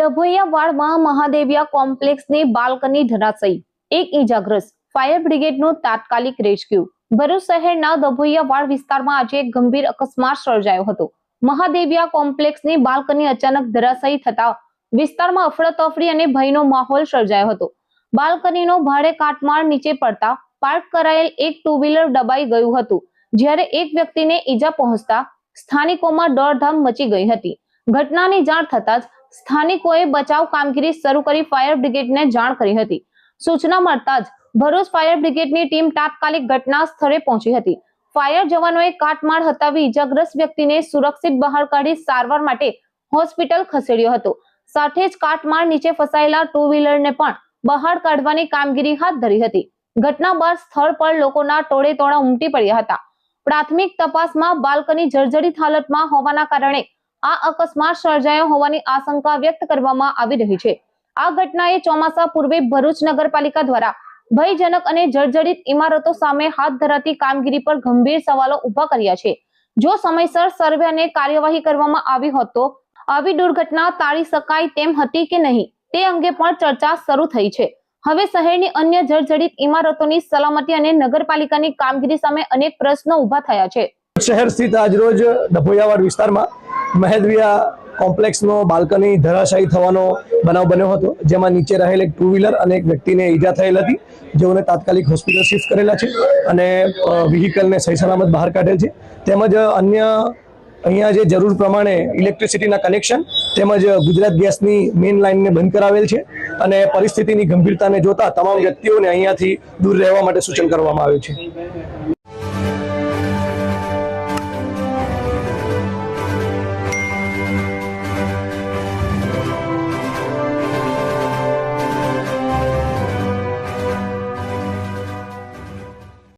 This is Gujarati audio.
ડભોઈયાવાડમાં મહાદેવિયા કોમ્પ્લેક્સની બાલ્કની ધરાશયી, એક ઈજાગ્રસ્ત, ફાયર બ્રિગેડનું તાત્કાલિક રેસ્ક્યુ। ભરૂચ શહેરના ડભોઈયાવાડ વિસ્તારમાં આજે એક ગંભીર અકસ્માત સર્જાયો હતો। મહાદેવિયા કોમ્પ્લેક્સની બાલ્કની અચાનક ધરાશયી થતા વિસ્તારમાં અફરાતફરી અને ભયનો માહોલ સર્જાયો હતો। બાલ્કનીનો ભારે કાટમાળ નીચે પડતા પાર્ક કરાયેલ એક ટુ વ્હીલર દબાઈ ગયું હતું, જ્યારે એક વ્યક્તિને ઈજા પહોંચતા સ્થાનિકોમાં દોડધામ મચી ગઈ હતી। ઘટનાની જાણ થતાં જ સ્થાનિકોએ બચાવ કામગીરી શરૂ કરી ફાયર બ્રિગેડને જાણ કરી હતી। સૂચના મળતા જ ભરૂચ ફાયર બ્રિગેડની ટીમ તાત્કાલિક ઘટના સ્થળે પહોંચી હતી। ફાયર જવાનોએ કાટમાળ હટાવી ઈજાગ્રસ્ત વ્યક્તિને સુરક્ષિત બહાર કાઢી સારવાર માટે હોસ્પિટલ ખસેડ્યો હતો। સાથે જ કાટમાળ નીચે ફસાયેલા ટુ વ્હીલરને પણ બહાર કાઢવાની કામગીરી હાથ ધરી હતી। ઘટના બાદ સ્થળ પર લોકોના ટોળેટોળા ઉમટી પડ્યા હતા। પ્રાથમિક તપાસમાં બાલ્કની જર્જરિત હાલતમાં હોવાના કારણે આ અકસ્માત સર્જાયો હોવાની આશંકા વ્યક્ત કરવામાં આવી રહી છે। આ ઘટનાએ ચોમાસા પૂર્વે ભરૂચ નગરપાલિકા દ્વારા ભયજનક અને જર્જરિત ઇમારતો સામે હાથ ધરાતી કામગીરી પર ગંભીર સવાલો ઉભા કર્યા છે। જો સમયસર સર્વે અને કાર્યવાહી કરવામાં આવી હોત તો આવી દુર્ઘટના ટાળી શકાય તેમ હતી કે નહીં તે અંગે પણ ચર્ચા શરૂ થઈ છે। હવે શહેરની અન્ય જર્જરિત ઇમારતોની સલામતી અને નગરપાલિકાની કામગીરી સામે અનેક પ્રશ્નો ઉભા થયા છે। શહેર સ્થિત આજરોજ ડભોઈયાવાડ વિસ્તારમાં મહાદેવિયા કોમ્પ્લેક્સનો બાલ્કની ધરાશાયી થવાનો બનાવ બન્યો હતો, જેમાં નીચે રહેલ એક ટુ વ્હીલર અને એક વ્યક્તિને ઈજા થયેલ હતી, જેઓને તાત્કાલિક હોસ્પિટલ શિફ્ટ કરેલા છે અને વ્હીકલને સહી સલામત બહાર કાઢેલ છે। તેમજ અન્ય અહીંયા જે જરૂર પ્રમાણે ઇલેક્ટ્રિસિટીના કનેક્શન તેમજ ગુજરાત ગેસની મેઇન લાઇનને બંધ કરાવેલ છે અને પરિસ્થિતિની ગંભીરતાને જોતા તમામ વ્યક્તિઓને અહીંયાથી દૂર રહેવા માટે સૂચન કરવામાં આવ્યું છે।